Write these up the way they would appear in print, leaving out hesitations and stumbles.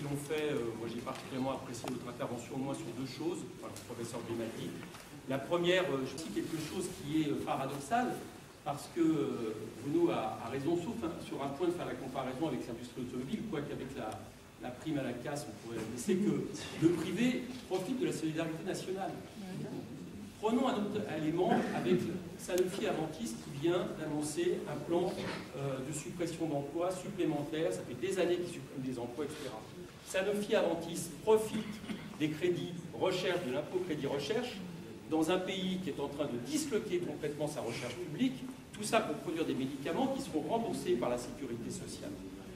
l'ont fait. Moi, j'ai particulièrement apprécié votre intervention, moi, sur deux choses, enfin, le professeur Grimaldi. La première, je dis quelque chose qui est paradoxal, parce que Bruno a raison, sauf sur un point de faire la comparaison avec l'industrie automobile, quoique avec la prime à la casse, on pourrait c'est que le privé profite de la solidarité nationale. Prenons un autre élément avec Sanofi Aventis qui vient d'annoncer un plan de suppression d'emplois supplémentaires. Ça fait des années qu'ils suppriment des emplois, etc. Sanofi Aventis profite des crédits recherche, de l'impôt crédit recherche, dans un pays qui est en train de disloquer complètement sa recherche publique, tout ça pour produire des médicaments qui seront remboursés par la sécurité sociale.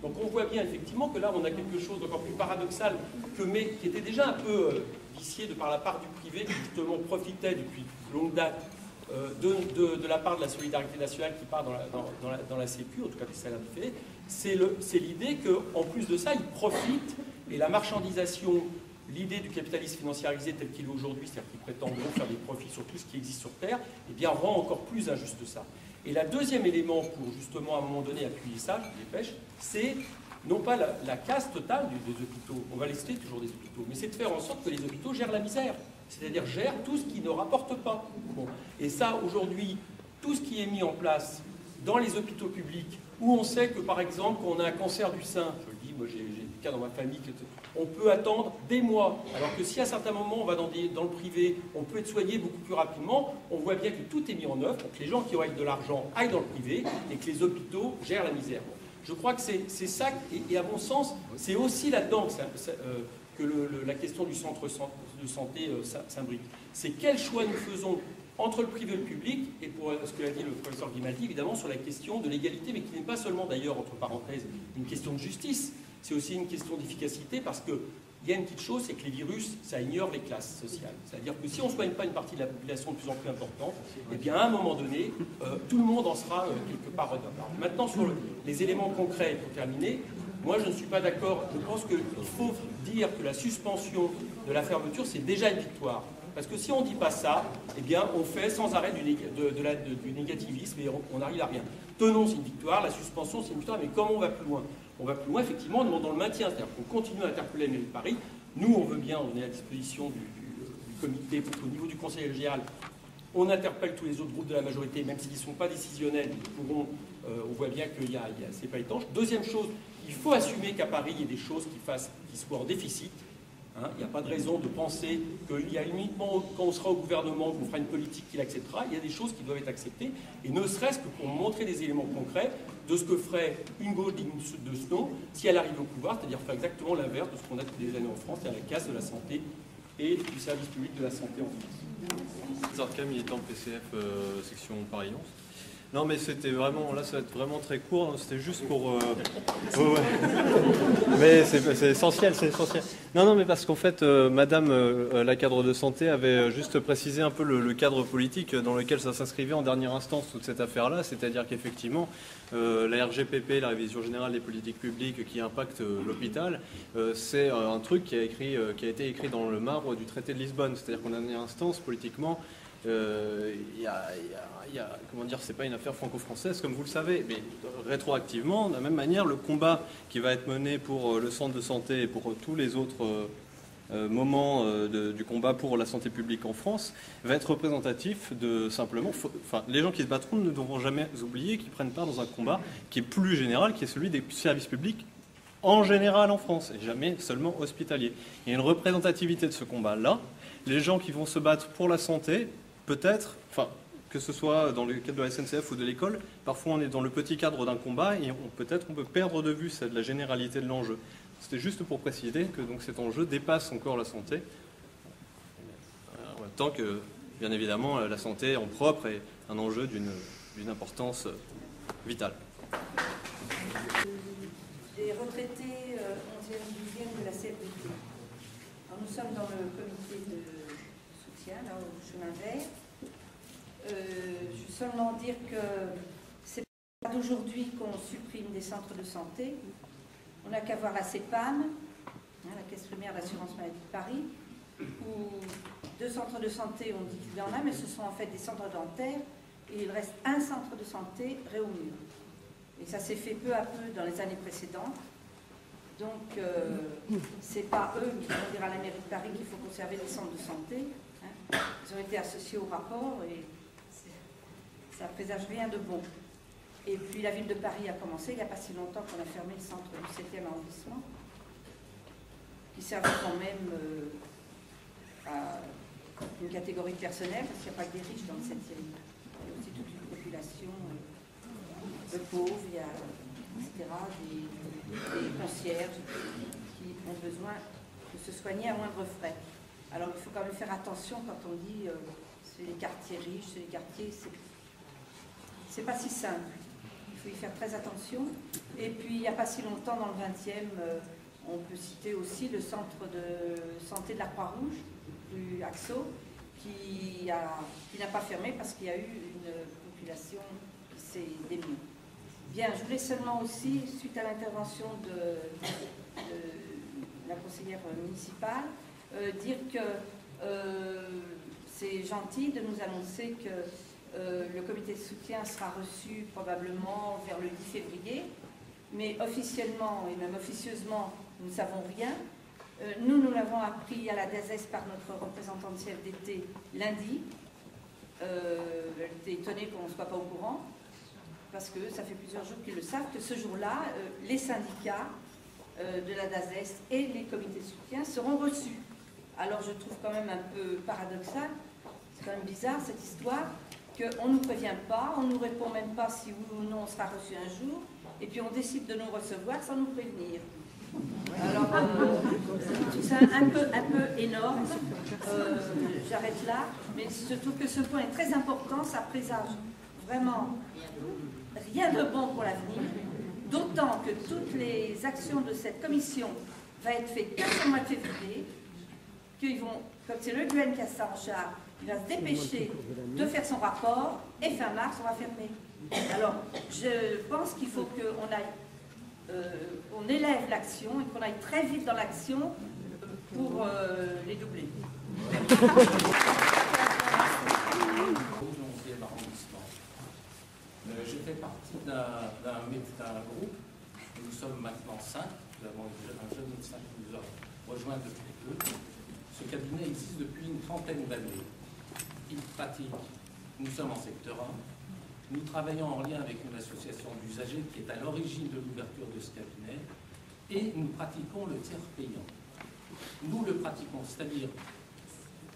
Donc on voit bien effectivement que là on a quelque chose d'encore plus paradoxal mais qui était déjà un peu vicié de par la part du privé qui justement profitait depuis longue date de la part de la solidarité nationale qui part dans la Sécu, en tout cas des salaires différés. C'est l'idée qu'en plus de ça, ils profitent et la marchandisation, l'idée du capitalisme financiarisé tel qu'il est aujourd'hui, c'est-à-dire qu'il prétend faire des profits sur tout ce qui existe sur Terre, eh bien rend encore plus injuste ça. Et le deuxième élément pour justement à un moment donné appuyer ça, je me dépêche, c'est non pas la casse totale des hôpitaux, on va laisser toujours des hôpitaux, mais c'est de faire en sorte que les hôpitaux gèrent la misère, c'est-à-dire gèrent tout ce qui ne rapporte pas. Bon. Et ça, aujourd'hui, tout ce qui est mis en place dans les hôpitaux publics, où on sait que par exemple, qu'on a un cancer du sein, je le dis, moi j'ai des cas dans ma famille, on peut attendre des mois, alors que si à certains moments on va dans le privé, on peut être soigné beaucoup plus rapidement, on voit bien que tout est mis en œuvre, pour que les gens qui auraient de l'argent aillent dans le privé, et que les hôpitaux gèrent la misère. Je crois que c'est ça, et à mon sens, c'est aussi là-dedans que la question du centre de santé s'imbrique. C'est quel choix nous faisons entre le privé et le public, et pour ce que l'a dit le professeur Grimaldi, évidemment, sur la question de l'égalité, mais qui n'est pas seulement d'ailleurs, entre parenthèses, une question de justice, c'est aussi une question d'efficacité, parce qu'il y a une petite chose, c'est que les virus, ça ignore les classes sociales. C'est-à-dire que si on ne soigne pas une partie de la population de plus en plus importante, eh bien à un moment donné, tout le monde en sera quelque part redevable. Maintenant, sur les éléments concrets, pour terminer, moi je ne suis pas d'accord, je pense qu'il faut dire que la suspension de la fermeture, c'est déjà une victoire. Parce que si on ne dit pas ça, eh bien, on fait sans arrêt du négativisme et on n'arrive à rien. Tenons, c'est une victoire, la suspension, c'est une victoire, mais comment on va plus loin? On va plus loin, effectivement, en demandant le maintien, c'est-à-dire qu'on continue à interpeller la mairie de Paris. Nous, on veut bien, on est à disposition du comité, pour qu'au niveau du conseil général, on interpelle tous les autres groupes de la majorité, même s'ils ne sont pas décisionnels, ils pourront, on voit bien que c'est pas étanche. Deuxième chose, il faut assumer qu'à Paris, il y ait des choses qui soient en déficit. Il n'y a pas de raison de penser qu'il y a uniquement quand on sera au gouvernement qu'on fera une politique qu'il acceptera. Il y a des choses qui doivent être acceptées, et ne serait-ce que pour montrer des éléments concrets de ce que ferait une gauche digne de ce nom si elle arrive au pouvoir, c'est-à-dire faire exactement l'inverse de ce qu'on a depuis des années en France, c'est-à-dire la casse de la santé et du service public de la santé en France. César Cam, militant PCF section Paris-11. Non, mais c'était vraiment, là ça va être vraiment très court, c'était juste pour... ouais. Mais c'est essentiel, c'est essentiel. Non, mais parce qu'en fait, madame la cadre de santé avait juste précisé un peu le cadre politique dans lequel ça s'inscrivait en dernière instance, toute cette affaire-là, c'est-à-dire qu'effectivement, la RGPP, la révision générale des politiques publiques qui impacte l'hôpital, c'est un truc qui a été écrit dans le marbre du traité de Lisbonne, c'est-à-dire qu'en dernière instance, politiquement, comment dire, c'est pas une affaire franco-française comme vous le savez, mais rétroactivement, de la même manière, le combat qui va être mené pour le centre de santé et pour tous les autres moments du combat pour la santé publique en France va être représentatif de simplement, les gens qui se battront ne devront jamais oublier qu'ils prennent part dans un combat qui est plus général, qui est celui des services publics en général en France, et jamais seulement hospitalier. Il y a une représentativité de ce combat-là. Les gens qui vont se battre pour la santé, peut-être, que ce soit dans le cadre de la SNCF ou de l'école, parfois on est dans le petit cadre d'un combat et peut-être on peut perdre de vue la généralité de l'enjeu. C'était juste pour préciser que donc, cet enjeu dépasse encore la santé, en même temps que, bien évidemment, la santé en propre est un enjeu d'une importance vitale. Les retraités 11e, 12e de la CFDT. Nous sommes dans le comité de soutien, là, au chemin vert. Je veux seulement dire que c'est pas d'aujourd'hui qu'on supprime des centres de santé. On n'a qu'à voir la CEPAM, la Caisse primaire d'assurance maladie de Paris, où 2 centres de santé, on dit qu'il y en a, mais ce sont en fait des centres dentaires, et il reste un centre de santé Réaumur. Et ça s'est fait peu à peu dans les années précédentes. Donc, c'est pas eux qui vont dire à la mairie de Paris qu'il faut conserver les centres de santé. Hein. Ils ont été associés au rapport et ça présage rien de bon. Et puis la ville de Paris a commencé, il n'y a pas si longtemps qu'on a fermé le centre du 7e arrondissement, qui servait quand même à une catégorie personnelle, parce qu'il n'y a pas que des riches dans le 7e. Il y a aussi toute une population de pauvres, il y a, etc., des concierges qui ont besoin de se soigner à moindre frais. Alors il faut quand même faire attention quand on dit c'est les quartiers riches, c'est les quartiers, c'est pas si simple. Il faut y faire très attention. Et puis il n'y a pas si longtemps, dans le 20e, on peut citer aussi le centre de santé de la Croix-Rouge, du Axo, qui n'a pas fermé parce qu'il y a eu une population qui s'est démunie. Bien, je voulais seulement aussi, suite à l'intervention de la conseillère municipale, dire que c'est gentil de nous annoncer que le comité de soutien sera reçu probablement vers le 10 février, mais officiellement et même officieusement, nous ne savons rien. Nous l'avons appris à la DAZES par notre représentante CFDT lundi. Elle était étonnée qu'on ne soit pas au courant, parce que ça fait plusieurs jours qu'ils le savent, que ce jour-là, les syndicats de la DAZES et les comités de soutien seront reçus. Alors je trouve quand même un peu paradoxal, c'est quand même bizarre cette histoire, qu'on ne nous prévient pas, on ne nous répond même pas si oui ou non on sera reçu un jour, et puis on décide de nous recevoir sans nous prévenir. Alors, je trouve ça un peu énorme. J'arrête là, mais je trouve que ce point est très important, ça présage vraiment rien de bon pour l'avenir, d'autant que toutes les actions de cette commission vont être faites qu'à ce mois de février, qu'ils vont, comme c'est le Guen qui a ça en charge, il va se dépêcher de faire son rapport, et fin mars, on va fermer. Alors, je pense qu'il faut qu'on aille, on élève l'action et qu'on aille très vite dans l'action pour les doubler. Je fais partie d'un groupe, nous sommes maintenant 5, nous avons un jeune médecin qui nous a rejoint depuis peu. Ce cabinet existe depuis une trentaine d'années. Il pratique, nous sommes en secteur 1, nous travaillons en lien avec une association d'usagers qui est à l'origine de l'ouverture de ce cabinet, et nous pratiquons le tiers payant. Nous le pratiquons, c'est-à-dire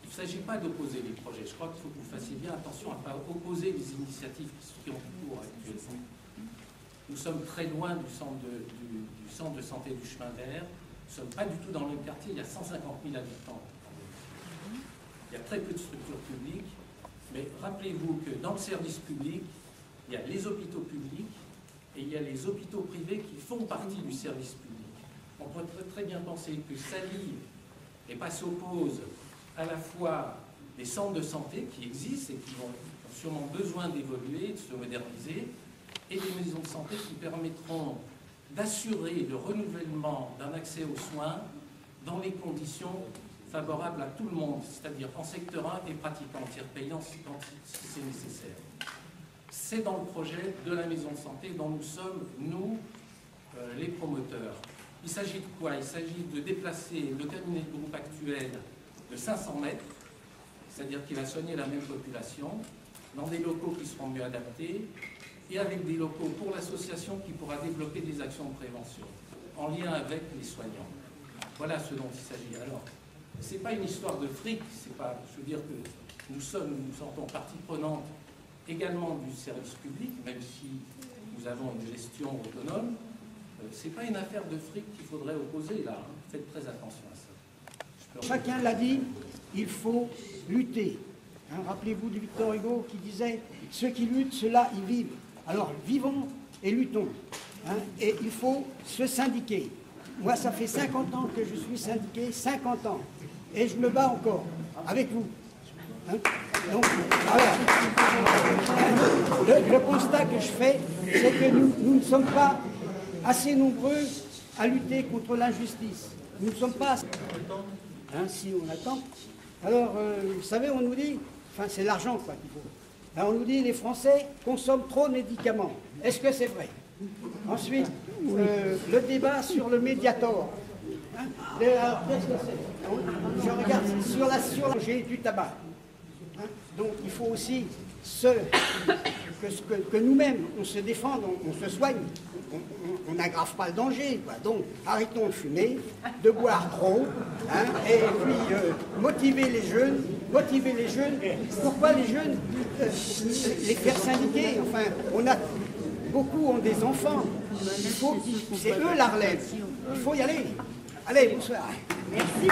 il ne s'agit pas d'opposer les projets. Je crois qu'il faut que vous fassiez bien attention à ne pas opposer les initiatives qui ont cours actuellement. Nous sommes très loin du centre de santé du chemin vert. Nous ne sommes pas du tout dans le même quartier. Il y a 150 000 habitants. Il y a très peu de structures publiques. Mais rappelez-vous que dans le service public, il y a les hôpitaux publics et il y a les hôpitaux privés qui font partie du service public. On pourrait très bien penser que s'allient et pas s'opposent à la fois des centres de santé qui existent et qui ont sûrement besoin d'évoluer, de se moderniser, et des maisons de santé qui permettront d'assurer le renouvellement d'un accès aux soins dans les conditions favorables à tout le monde, c'est-à-dire en secteur 1 et pratiquant en tiers payant si c'est nécessaire. C'est dans le projet de la maison de santé dont nous sommes, nous, les promoteurs. Il s'agit de quoi? Il s'agit de déplacer le cabinet de groupe actuel de 500 mètres, c'est-à-dire qu'il va soigner la même population, dans des locaux qui seront mieux adaptés, et avec des locaux pour l'association qui pourra développer des actions de prévention, en lien avec les soignants. Voilà ce dont il s'agit. Alors, ce n'est pas une histoire de fric, c'est pas, je veux dire que nous sentons partie prenante également du service public, même si nous avons une gestion autonome. Ce n'est pas une affaire de fric qu'il faudrait opposer là, hein. Faites très attention à ça. Chacun l'a dit, il faut lutter. Hein, rappelez-vous de Victor Hugo qui disait « Ceux qui luttent, ceux-là, ils vivent ». Alors, vivons et luttons. Hein, et il faut se syndiquer. Moi, ça fait 50 ans que je suis syndiqué, 50 ans. Et je me bats encore, avec vous. Hein. Donc, alors, le constat que je fais, c'est que nous ne sommes pas assez nombreux à lutter contre l'injustice. Nous ne sommes pas assez... Hein, si on attend. Alors, vous savez, on nous dit, enfin c'est l'argent quoi qu'il faut. Alors, on nous dit les Français consomment trop de médicaments. Est-ce que c'est vrai? Ensuite, le débat sur le Mediator. Hein, alors, qu'est-ce que c'est? Je regarde sur la j'ai du tabac. Hein, donc il faut aussi que nous-mêmes, on se défende, on se soigne, on n'aggrave pas le danger, quoi. Donc arrêtons de fumer, de boire trop, hein, et puis motiver les jeunes. Pourquoi les jeunes les faire syndiquer? Enfin, beaucoup ont des enfants. C'est eux la relève. Il faut y aller. Allez, bonsoir. Merci.